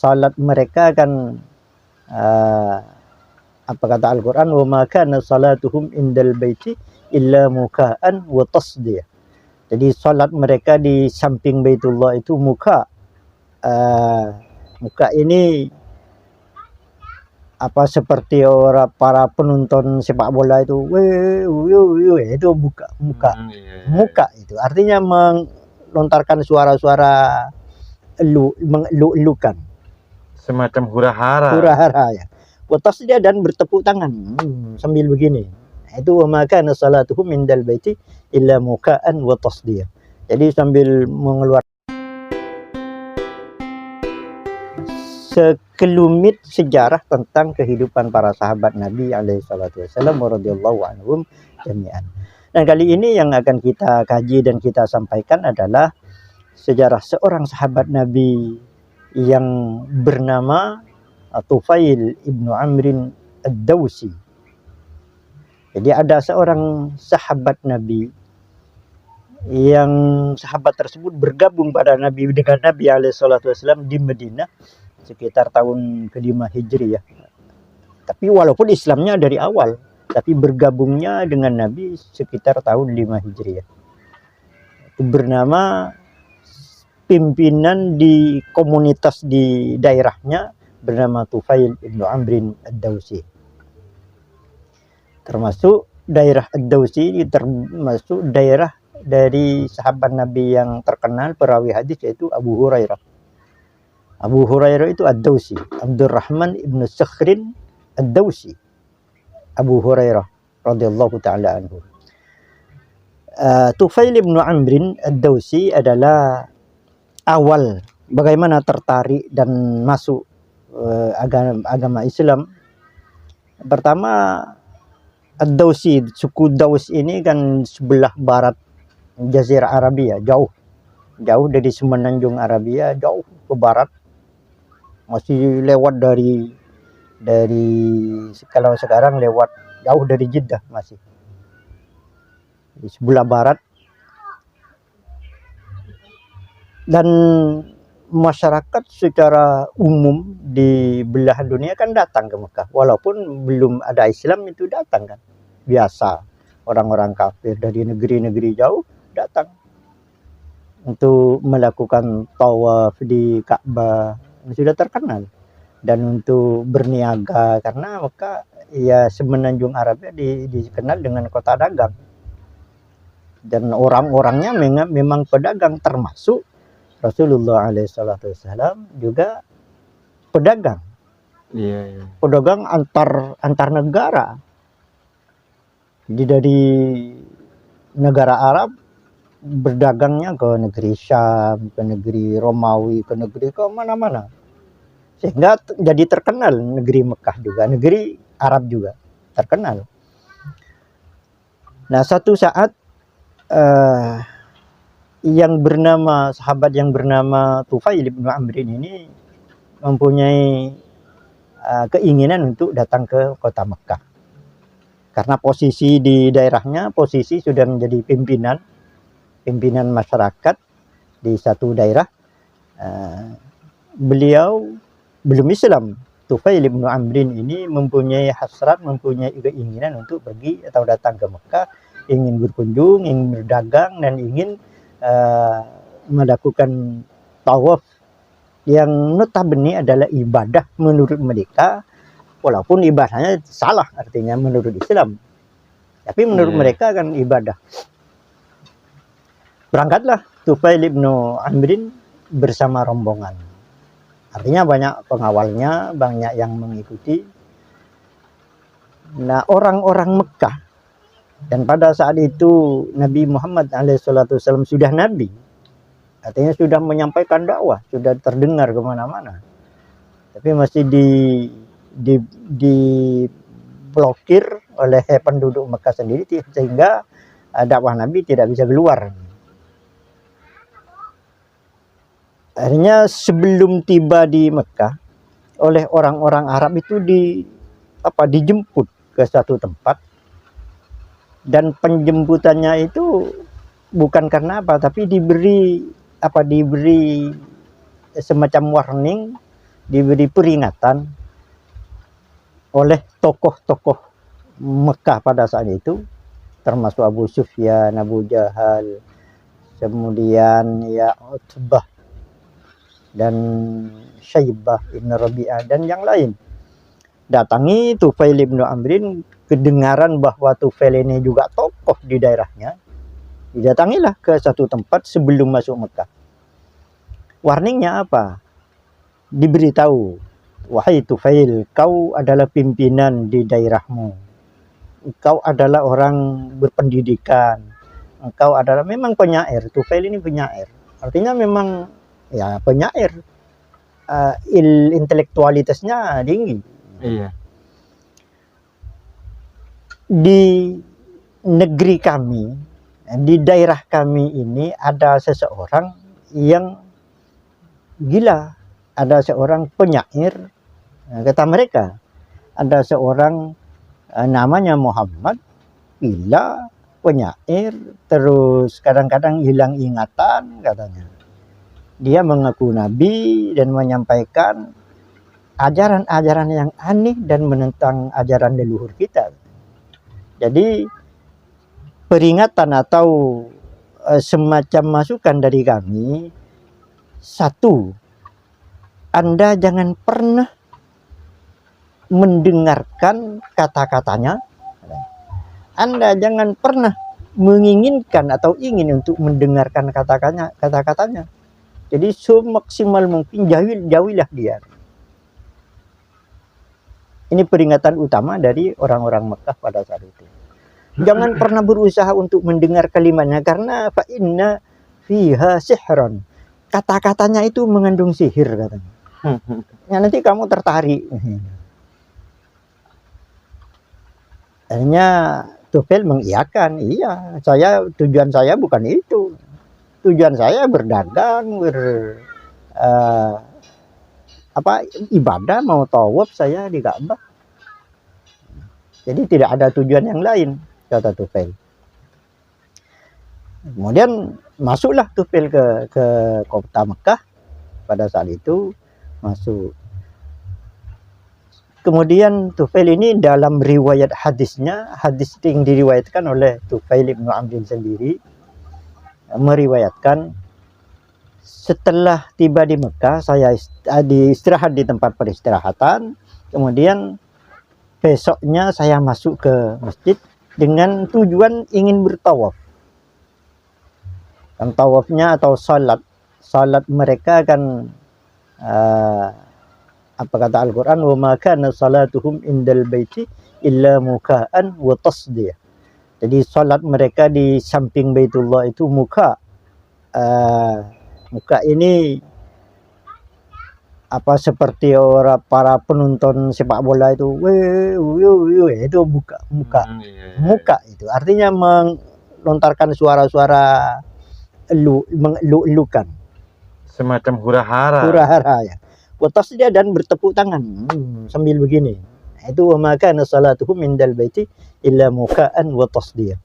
salat mereka kan apa kata Al-Quran, wa ma kana salatuhum indal baiti illa muka'an wa tasdiyah. Jadi salat mereka di samping Baitullah itu muka. Muka ini apa seperti orang para penonton sepak bola itu, itu muka. Muka itu artinya melontarkan suara-suara mengeluh-elukan, semacam hura-hara. Hura-hara ya. Watas dia dan bertepuk tangan sambil begini. Itu wa ma kana salatuhum indal baiti illa muka'an wa tasdiyah. Jadi sambil mengeluarkan sekelumit sejarah tentang kehidupan para sahabat Nabi alaihi salatu wasallam radhiyallahu anhum jami'an. Dan kali ini yang akan kita kaji dan kita sampaikan adalah sejarah seorang sahabat Nabi yang bernama Tufail ibnu Amrin ad-Dawsi. Jadi ada seorang sahabat Nabi yang sahabat tersebut bergabung pada Nabi dengan Nabi SAW di Madinah sekitar tahun ke-5 Hijriah. Tapi walaupun Islamnya dari awal, tapi bergabungnya dengan Nabi sekitar tahun 5 Hijriah. Itu bernama pimpinan di komunitas di daerahnya bernama Tufail ibnu Amrin ad-Dawsi. Termasuk daerah ad-Dawsi ini termasuk daerah dari sahabat Nabi yang terkenal perawi hadis yaitu Abu Hurairah. Abu Hurairah itu ad-Dawsi, Abdurrahman ibnu Sakhrin ad-Dawsi. Abu Hurairah radhiyallahu taala anhu. Tufail ibnu Amrin ad-Dawsi adalah awal bagaimana tertarik dan masuk agama Islam. Pertama, ad-Dawsi, suku Daus ini kan sebelah barat Jazirah Arabia, jauh dari semenanjung Arabia, jauh ke barat, masih lewat dari kalau sekarang lewat jauh dari Jeddah, masih di sebelah barat. Dan masyarakat secara umum di belahan dunia kan datang ke Mekah, walaupun belum ada Islam itu datang kan, biasa orang-orang kafir dari negeri-negeri jauh datang untuk melakukan tawaf di Ka'bah, sudah terkenal, dan untuk berniaga karena Mekah ya semenanjung Arabia dikenal dengan kota dagang, dan orang-orangnya memang pedagang, termasuk Rasulullah SAW juga pedagang. Iya. Pedagang antar negara. Jadi dari negara Arab berdagangnya ke negeri Syam, ke negeri Romawi, ke mana-mana. Sehingga jadi terkenal negeri Mekah juga, negeri Arab juga terkenal. Nah, satu saat sahabat yang bernama Tufail ibnu Amrin ini mempunyai keinginan untuk datang ke kota Mekah. Karena posisi di daerahnya, posisi sudah menjadi pimpinan masyarakat di satu daerah. Beliau belum Islam. Tufail ibnu Amrin ini mempunyai hasrat, mempunyai keinginan untuk pergi atau datang ke Mekah, ingin berkunjung, ingin berdagang, dan ingin melakukan tawaf yang notabene adalah ibadah menurut mereka, walaupun ibadahnya salah artinya menurut Islam, tapi menurut mereka kan ibadah. Berangkatlah Tufail ibnu Amrin bersama rombongan, artinya banyak pengawalnya, banyak yang mengikuti. Nah, orang-orang Mekah, dan pada saat itu Nabi Muhammad SAW sudah Nabi, artinya sudah menyampaikan dakwah, sudah terdengar kemana-mana, tapi masih diblokir oleh penduduk Mekah sendiri, sehingga dakwah Nabi tidak bisa keluar. Akhirnya sebelum tiba di Mekah oleh orang-orang Arab itu dijemput ke satu tempat. Dan penjemputannya itu bukan karena apa, tapi diberi semacam warning diberi peringatan oleh tokoh-tokoh Mekah pada saat itu, termasuk Abu Sufyan, Abu Jahal, kemudian ya Utbah dan Syaibah ibn Rabi'ah dan yang lain. Datangi Tufail ibn Amrin, kedengaran bahwa Tufail ini juga tokoh di daerahnya. Didatangilah ke satu tempat sebelum masuk Mekah. Warningnya apa? Diberitahu, wahai Tufail, kau adalah pimpinan di daerahmu. Kau adalah orang berpendidikan. Engkau adalah memang penyair. Tufail ini penyair. Artinya memang ya penyair. Intelektualitasnya tinggi. Iya. Di negeri kami, di daerah kami ini ada seseorang yang gila. Ada seorang penyair, kata mereka. Ada seorang namanya Muhammad, gila, penyair, terus kadang-kadang hilang ingatan katanya. Dia mengaku nabi dan menyampaikan ajaran-ajaran yang aneh dan menentang ajaran leluhur kita. Jadi peringatan atau semacam masukan dari kami, satu, Anda jangan pernah mendengarkan kata-katanya. Anda jangan pernah menginginkan atau ingin untuk mendengarkan kata-katanya. Jadi semaksimal mungkin jauhilah dia. Ini peringatan utama dari orang-orang Mekah pada saat itu. Jangan pernah berusaha untuk mendengar kalimatnya, karena fa inna fiha sihran. Kata-katanya itu mengandung sihir katanya. Ya, nanti kamu tertarik. Akhirnya Tufail mengiyakan, iya, tujuan saya bukan itu. Tujuan saya berdagang, ibadah, mau tawaf saya di Ka'bah. Jadi tidak ada tujuan yang lain, kata Tufail. Kemudian masuklah Tufail ke kota Mekah pada saat itu, masuk. Kemudian Tufail ini dalam riwayat hadisnya, hadis yang diriwayatkan oleh Tufail ibn Amrin sendiri, meriwayatkan setelah tiba di Mekah, saya istirahat di tempat peristirahatan. Kemudian besoknya saya masuk ke masjid dengan tujuan ingin bertawaf. Dan tawafnya atau salat mereka kan apa kata Al-Quran, wa ma kana salatuhum indal baiti illa muka'an wa tasdiyah. Jadi salat mereka di samping Baitullah itu muka. Muka ini apa seperti para penonton sepak bola itu, itu muka. Muka itu artinya melontarkan suara-suara mengeluh-elukan. Semacam hura-hara. Hura-hara ya. Watas dia dan bertepuk tangan sambil begini. Itu wa ma kana salatuhum indal baiti illa muka'an wa tasdiyah.